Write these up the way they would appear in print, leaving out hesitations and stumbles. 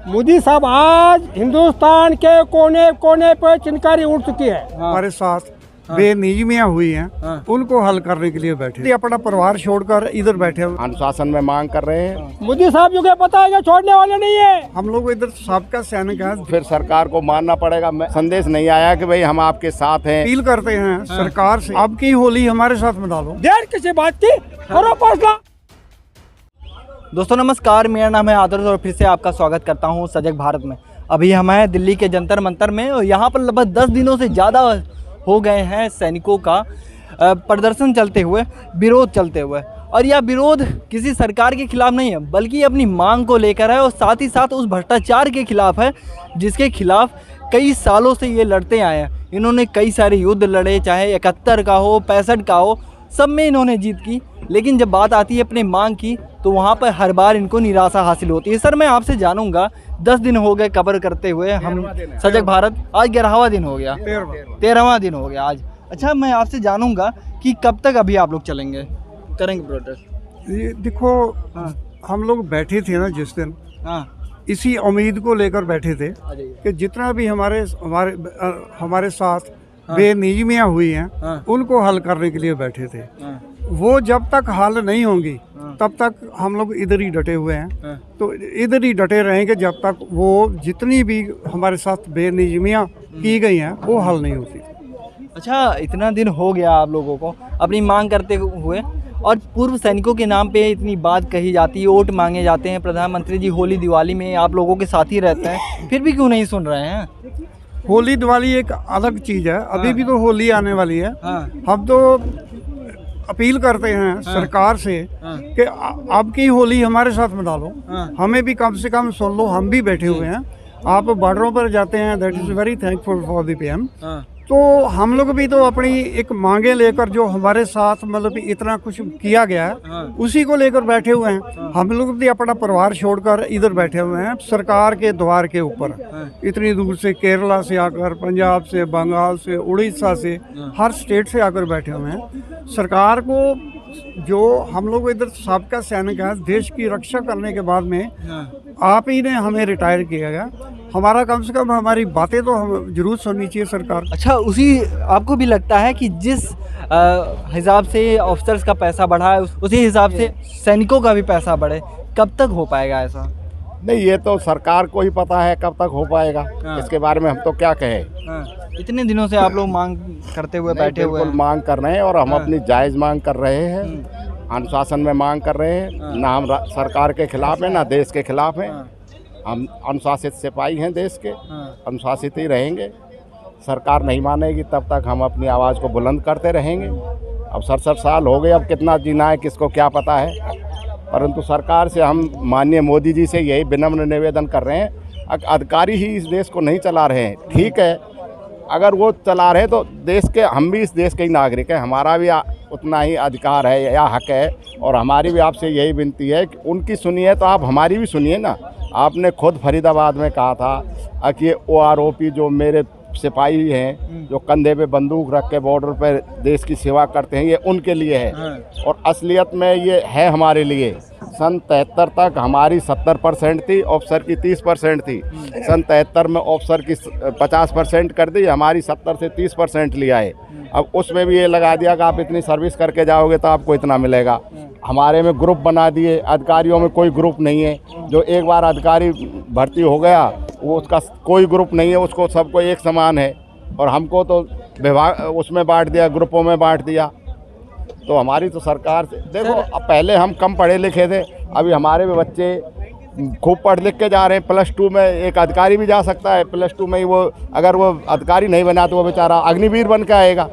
मोदी साहब आज हिंदुस्तान के कोने कोने पर चिनकारी उड़ चुकी है। हमारे साथ बेनियमियां हुई हैं, उनको हल करने के लिए बैठे, अपना परिवार छोड़कर इधर बैठे हैं। अनुशासन में मांग कर रहे हैं। मोदी साहब जो के पता है कि छोड़ने वाले नहीं है। हम लोग इधर सबका सैनिक हैं। फिर सरकार को मानना पड़ेगा। संदेश नहीं आया कि भाई हम आपके साथ हैं। अपील करते हैं सरकार से, अब की होली हमारे साथ मना लो। देर किसी बात की, करो फैसला। दोस्तों नमस्कार, मेरा नाम है आदर्श और फिर से आपका स्वागत करता हूं सजग भारत में। अभी हम हैं दिल्ली के जंतर मंतर में और यहाँ पर लगभग 10 दिनों से ज़्यादा हो गए हैं सैनिकों का प्रदर्शन चलते हुए, विरोध चलते हुए। और यह विरोध किसी सरकार के खिलाफ नहीं है, बल्कि अपनी मांग को लेकर है और साथ ही साथ उस भ्रष्टाचार के खिलाफ है जिसके खिलाफ कई सालों से ये लड़ते आए हैं। इन्होंने कई सारे युद्ध लड़े, चाहे 71 का हो, 65 का हो, सब में इन्होंने जीत की। लेकिन जब बात आती है अपने मांग की तो वहाँ पर हर बार इनको निराशा हासिल होती है। सर, मैं आपसे जानूंगा, 10 दिन हो गए कवर करते हुए हम सजग भारत, आज 11वां दिन हो गया, 13वां दिन हो गया आज। अच्छा, मैं आपसे जानूंगा कि कब तक अभी आप लोग चलेंगे, करेंगे प्रोटेस्ट? ये देखो, हम लोग बैठे थे ना जिस दिन, हाँ, इसी उम्मीद को लेकर बैठे थे कि जितना भी हमारे साथ बेनियमियां हुई हैं, उनको हल करने के लिए बैठे थे। वो जब तक हल नहीं होंगी तब तक हम लोग इधर ही डटे हुए हैं। तो इधर ही डटे रहेंगे जब तक वो जितनी भी हमारे साथ बेनियमियां की गई हैं वो हल नहीं होती। अच्छा, इतना दिन हो गया आप लोगों को अपनी मांग करते हुए, और पूर्व सैनिकों के नाम पे इतनी बात कही जाती है, वोट मांगे जाते हैं, प्रधानमंत्री जी होली दिवाली में आप लोगों के साथ ही रहते हैं, फिर भी क्यों नहीं सुन रहे हैं? होली दिवाली एक अलग चीज़ है, अभी भी तो होली आने वाली है। हम तो अपील करते हैं सरकार से कि अब की होली हमारे साथ मना लो। हमें भी कम से कम सुन लो, हम भी बैठे हुए हैं। आप बॉर्डरों पर जाते हैं, that is very thankful for the PM. तो हम लोग भी तो अपनी एक मांगे लेकर, जो हमारे साथ मतलब इतना कुछ किया गया है, उसी को लेकर बैठे हुए हैं। हम लोग भी अपना परिवार छोड़कर इधर बैठे हुए हैं सरकार के द्वार के ऊपर। इतनी दूर से, केरला से आकर, पंजाब से, बंगाल से, उड़ीसा से, हर स्टेट से आकर बैठे हुए हैं। सरकार को, जो हम लोग इधर सबका सैनिक है, देश की रक्षा करने के बाद में आप ही ने हमें रिटायर किया गया। हमारा कम से कम हमारी बातें तो हम जरूर सुननी चाहिए सरकार। अच्छा, उसी आपको भी लगता है कि जिस हिसाब से ऑफिसर्स का पैसा बढ़ा है उसी हिसाब से सैनिकों का भी पैसा बढ़े? कब तक हो पाएगा ऐसा? नहीं, ये तो सरकार को ही पता है कब तक हो पाएगा। इसके बारे में हम तो क्या कहें। इतने दिनों से आप लोग मांग करते हुए बैठे हुए हैं। मांग कर रहे हैं और हम अपनी जायज़ मांग कर रहे हैं, अनुशासन में मांग कर रहे हैं। ना हम सरकार के खिलाफ हैं, ना देश के खिलाफ हैं। हम अनुशासित सिपाही हैं देश के, अनुशासित ही रहेंगे। सरकार नहीं मानेगी तब तक हम अपनी आवाज़ को बुलंद करते रहेंगे। अब 67 साल हो गए, अब कितना जीना है किसको क्या पता है। परंतु सरकार से हम माननीय मोदी जी से यही विनम्र निवेदन कर रहे हैं, अधिकारी ही इस देश को नहीं चला रहे हैं। ठीक है, अगर वो चला रहे हैं तो देश के, हम भी इस देश के ही नागरिक हैं, हमारा भी उतना ही अधिकार है या हक है। और हमारी भी आपसे यही विनती है कि उनकी सुनिए तो आप हमारी भी सुनिए ना। आपने खुद फरीदाबाद में कहा था कि OROP जो मेरे सिपाही हैं, जो कंधे पे बंदूक रख के बॉर्डर पर देश की सेवा करते हैं, ये उनके लिए है। और असलियत में ये है हमारे लिए। सन 73 तक हमारी 70% थी, ऑफिसर की 30% थी। सन 73 में ऑफिसर की 50% कर दी, हमारी 70 से 30% लिया है। अब उसमें भी ये लगा दिया कि आप इतनी सर्विस करके जाओगे तो आपको इतना मिलेगा। हमारे में ग्रुप बना दिए, अधिकारियों में कोई ग्रुप नहीं है। जो एक बार अधिकारी भर्ती हो गया वो उसका कोई ग्रुप नहीं है, उसको सबको एक समान है। और हमको तो विभाग उसमें बांट दिया, ग्रुपों में बांट दिया। तो हमारी तो सरकार से देखो, अब पहले हम कम पढ़े लिखे थे, अभी हमारे भी बच्चे खूब पढ़ लिख के जा रहे हैं। +2 में एक अधिकारी भी जा सकता है। +2 में ही वो, अगर वो अधिकारी नहीं बना तो वो बेचारा अग्निवीर बन के आएगा।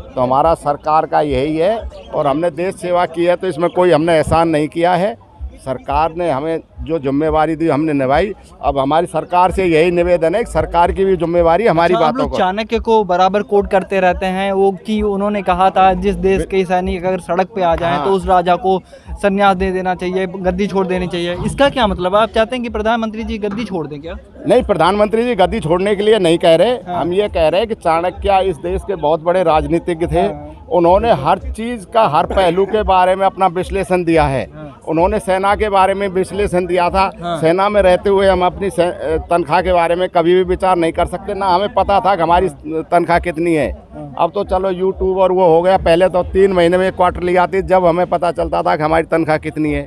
तो हमारा सरकार का यही है। और हमने देश सेवा की है, तो इसमें कोई हमने एहसान नहीं किया है। सरकार ने हमें जो जिम्मेवारी दी हमने निभाई। अब हमारी सरकार से यही निवेदन है कि सरकार की भी जिम्मेवारी हमारी बातों को। चाणक्य को बराबर कोट करते रहते हैं वो, कि उन्होंने कहा था जिस देश के सैनिक अगर सड़क पे आ जाएं तो उस राजा को संन्यास दे देना चाहिए, गद्दी छोड़ देनी चाहिए। इसका क्या मतलब है? आप चाहते हैं कि प्रधानमंत्री जी गद्दी छोड़ दें क्या? नहीं, प्रधानमंत्री जी गद्दी छोड़ने के लिए नहीं कह रहे। हम ये कह रहे हैं कि चाणक्य इस देश के बहुत बड़े राजनीतिज्ञ थे। उन्होंने हर चीज़ का, हर पहलू के बारे में अपना विश्लेषण दिया है। उन्होंने सेना के बारे में विश्लेषण दिया था। सेना में रहते हुए हम अपनी तनख्वाह के बारे में कभी भी विचार नहीं कर सकते, ना हमें पता था कि हमारी तनख्वाह कितनी है। अब तो चलो यूट्यूब और वो हो गया, पहले तो 3 महीने में एक क्वार्टरली आती, जब हमें पता चलता था कि हमारी तनख्वाह कितनी है।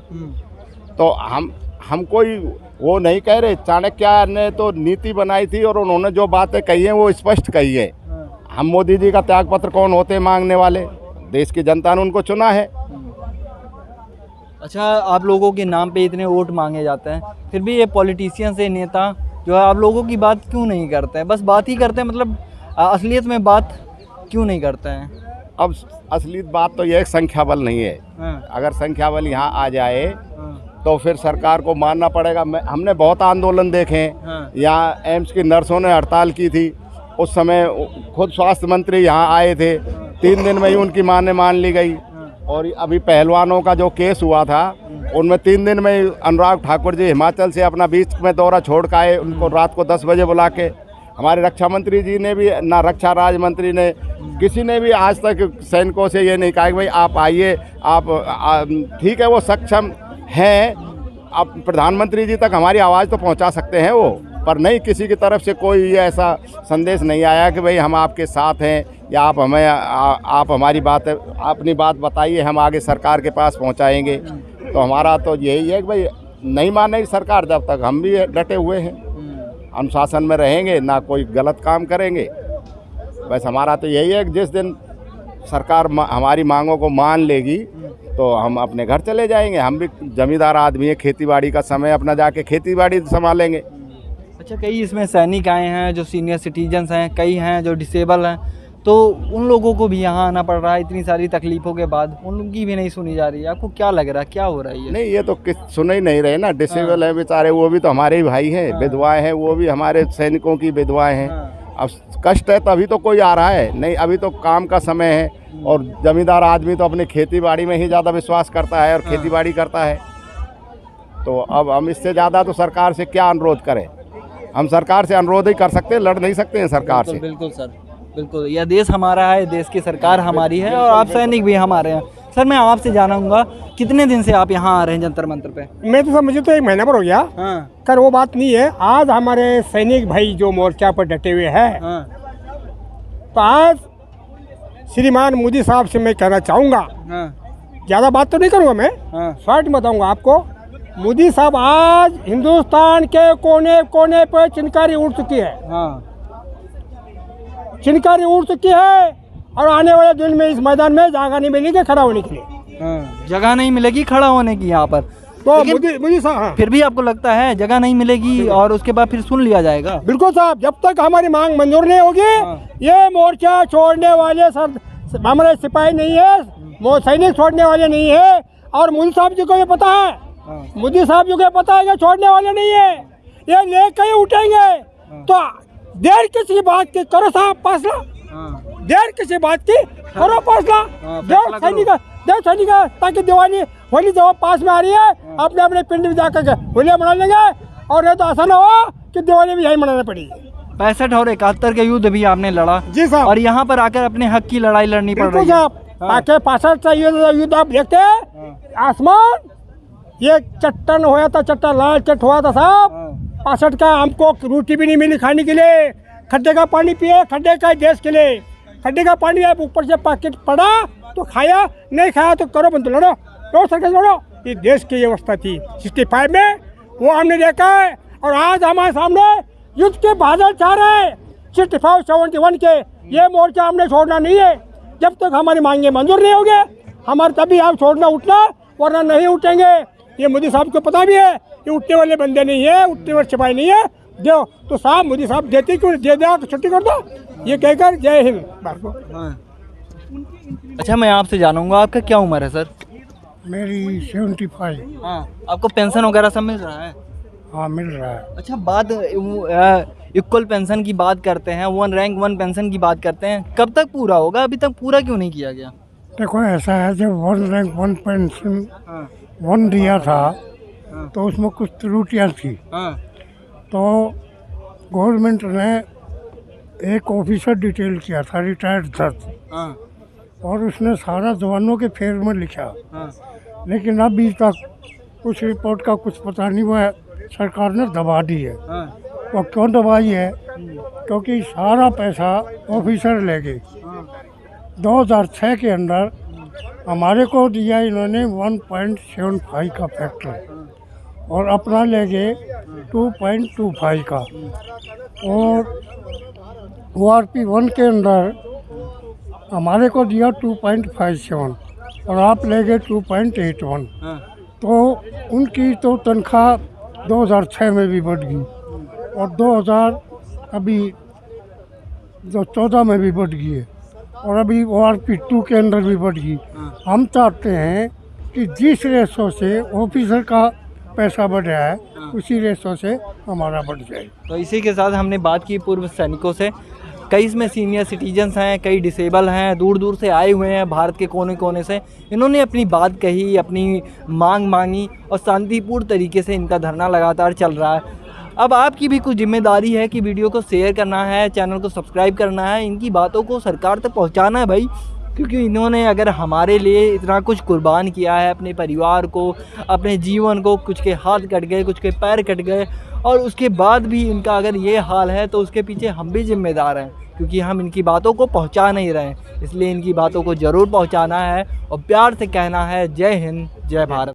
तो हम कोई वो नहीं कह रहे, चाणक्य ने तो नीति बनाई थी और उन्होंने जो बातें कही हैं वो स्पष्ट कही है। हम मोदी जी का त्यागपत्र कौन होते मांगने वाले, देश की जनता ने उनको चुना है। अच्छा, आप लोगों के नाम पे इतने वोट मांगे जाते हैं, फिर भी ये पॉलिटिशियन से नेता जो है आप लोगों की बात क्यों नहीं करते हैं? बस बात ही करते हैं, मतलब असलियत में बात क्यों नहीं करते हैं? अब असली बात तो यह संख्या बल नहीं है। अगर संख्या बल यहाँ आ जाए तो फिर सरकार को मानना पड़ेगा। हमने बहुत आंदोलन देखे हैं। यहाँ एम्स की नर्सों ने हड़ताल की थी, उस समय खुद स्वास्थ्य मंत्री यहाँ आए थे, 3 दिन में ही उनकी मांग मान ली गई। और अभी पहलवानों का जो केस हुआ था उनमें 3 दिन में अनुराग ठाकुर जी हिमाचल से अपना बीच में दौरा छोड़ के आए, उनको रात को 10 बजे बुला के। हमारे रक्षा मंत्री जी ने भी, ना रक्षा राज्य मंत्री ने, किसी ने भी आज तक सैनिकों से ये नहीं कहा कि भाई आप आइए, आप ठीक है वो सक्षम हैं, अब प्रधानमंत्री जी तक हमारी आवाज़ तो पहुंचा सकते हैं वो, पर नहीं, किसी की तरफ से कोई ये ऐसा संदेश नहीं आया कि भाई हम आपके साथ हैं या आप हमें आप हमारी बात, अपनी बात बताइए, हम आगे सरकार के पास पहुंचाएंगे। तो हमारा तो यही है कि भाई नहीं मानेगी सरकार, जब तक हम भी डटे हुए हैं, अनुशासन में रहेंगे, ना कोई गलत काम करेंगे। बस हमारा तो यही है कि जिस दिन सरकार हमारी मांगों को मान लेगी तो हम अपने घर चले जाएंगे। हम भी जमींदार आदमी है, खेतीबाड़ी का समय, अपना जाके खेतीबाड़ी संभालेंगे। अच्छा, कई इसमें सैनिक आए हैं जो सीनियर सिटीजन्स हैं, कई हैं जो डिसेबल हैं, तो उन लोगों को भी यहाँ आना पड़ रहा है इतनी सारी तकलीफ़ों के बाद, उनकी भी नहीं सुनी जा रही है। आपको क्या लग रहा है, क्या हो रहा है ये? नहीं, ये तो सुन ही नहीं रहे ना, डिसेबल है बेचारे, वो भी तो हमारे ही भाई हैं, विधवाएं हैं, वो भी हमारे सैनिकों की विधवाएं हैं। अब कष्ट है तभी तो कोई आ रहा है, नहीं अभी तो काम का समय है। और जमींदार आदमी तो अपनी खेतीबाड़ी में ही ज़्यादा विश्वास करता है और खेतीबाड़ी करता है। तो अब हम इससे ज़्यादा तो सरकार से क्या अनुरोध करें? हम सरकार से अनुरोध ही कर सकते हैं, लड़ नहीं सकते हैं सरकार से। बिल्कुल सर, बिल्कुल। यह देश हमारा है, देश की सरकार हमारी है और आप सैनिक भी हमारे हैं। सर, मैं आपसे जानूंगा, कितने दिन से आप यहाँ आ रहे हैं जंतर मंतर पे? मैं तो मुझे तो 1 महीना पर हो गया। कर वो बात नहीं है। आज हमारे सैनिक भाई जो मोर्चा पर डटे हुए हैं, तो आज श्रीमान मोदी साहब से मैं कहना चाहूँगा, ज़्यादा बात तो नहीं करूँगा मैं, शॉर्ट में बताऊँगा आपको। मोदी साहब, आज हिंदुस्तान के कोने कोने पर चिनकारी उड़ चुकी है, चिनकारी उड़ चुकी है, और आने वाले दिन में इस मैदान में जगह नहीं मिलेगी खड़ा होने के लिए। जगह नहीं मिलेगी खड़ा होने की यहाँ पर, तो मोदी साहब, फिर भी आपको लगता है जगह नहीं मिलेगी और उसके बाद फिर सुन लिया जाएगा? बिल्कुल साहब, जब तक हमारी मांग मंजूर नहीं होगी, ये मोर्चा छोड़ने वाले सब हमारे सिपाही नहीं है, वो सैनिक छोड़ने वाले नहीं है। और मोदी साहब जी को ये पता है, मोदी साहब जी को पता है कि छोड़ने वाले नहीं है, ये लेकर ही उठेंगे। तो देर किसी बात की करो साहब फैसला, देर किसी बात की करो फैसला, देव सैनिक, ताकि दिवाली होली जब पास में आ रही है, अपने अपने पिंड में जाकर होली मना लेंगे। और ये तो ऐसा ना हो कि दिवाली भी यही मनाना पड़ेगी। 65 और 71 के युद्ध भी आपने लड़ा जी साहब, और यहाँ पर आकर अपने हक की लड़ाई लड़नी पड़ रही है। 65 का युद्ध आप देखते हैं, आसमान ये चट्टान हुआ था, चट्टान लाल चट हुआ था साहब। 65 का हमको रोटी भी नहीं मिली खाने के लिए, खड्डे का पानी पिए, खड्डे का देश के लिए, खड्डे का पानी आप ऊपर से पैकेट पड़ा तो खाया, नहीं खाया तो करो बंद, लड़ो सरकार लड़ो। ये देश की व्यवस्था थी 65 में, वो हमने देखा है। और आज हमारे सामने युद्ध के बादल छा रहे हैं 65, 71 के। ये मोर्चा हमने छोड़ना नहीं है, जब तक हमारी मांगे मंजूर नहीं होंगे हमारे, तभी हम छोड़ना उठना, वरना नहीं उठेंगे। ये मोदी साहब को पता भी है, ये उठने वाले बंदे नहीं है, उठने वाले सिपाही नहीं है। दो तो साहब, मोदी साहब देते क्यों, दे दो तो छुट्टी कर दो, ये कहकर जय हिंद। अच्छा, मैं आपसे जानूंगा, आपका क्या उम्र है सर? मेरी 75। आपको पेंशन वगैरह सब मिल रहा है? हाँ, मिल रहा है। अच्छा, बात इक्वल पेंशन की बात करते हैं, 1 रैंक 1 पेंशन की बात करते हैं, कब तक पूरा होगा? अभी तक पूरा क्यों नहीं किया गया? देखो, ऐसा है, जब 1 रैंक 1 पेंशन 1 दिया था तो उसमें कुछ त्रुटियाँ थी। तो गवर्नमेंट ने एक ऑफिसर डिटेल किया था, रिटायर्ड था, और उसने सारा जवानों के फेर में लिखा, लेकिन अभी तक उस रिपोर्ट का कुछ पता नहीं, वो सरकार ने दबा दी है। हाँ, वो क्यों दबाई है? क्योंकि सारा पैसा ऑफिसर ले गए। 2006 के अंदर हमारे को दिया इन्होंने 1.75 का फैक्टर और अपना ले गए 2.25 का। और ORP1 के अंदर हमारे को दिया 2.57 और आप ले गए 2.81। हाँ, तो उनकी तो तनख्वाह 2006 में भी बढ़ गई और 2000 अभी 2014 में भी बढ़ गई है और अभी ORP2 के अंदर भी बढ़ गई। हम चाहते हैं कि जिस रेशो से ऑफिसर का पैसा बढ़ रहा है उसी रेशो से हमारा बढ़ जाए। तो इसी के साथ हमने बात की पूर्व सैनिकों से। कई इसमें सीनियर सिटीजन्स हैं, कई डिसेबल हैं, दूर दूर से आए हुए हैं भारत के कोने कोने से। इन्होंने अपनी बात कही, अपनी मांग मांगी और शांतिपूर्ण तरीके से इनका धरना लगातार चल रहा है। अब आपकी भी कुछ जिम्मेदारी है कि वीडियो को शेयर करना है, चैनल को सब्सक्राइब करना है, इनकी बातों को सरकार तक पहुंचाना है भाई, क्योंकि इन्होंने अगर हमारे लिए इतना कुछ कुर्बान किया है, अपने परिवार को, अपने जीवन को, कुछ के हाथ कट गए, कुछ के पैर कट गए, और उसके बाद भी इनका अगर ये हाल है तो उसके पीछे हम भी जिम्मेदार हैं, क्योंकि हम इनकी बातों को पहुंचा नहीं रहे हैं। इसलिए इनकी बातों को ज़रूर पहुंचाना है और प्यार से कहना है जय हिंद, जय भारत।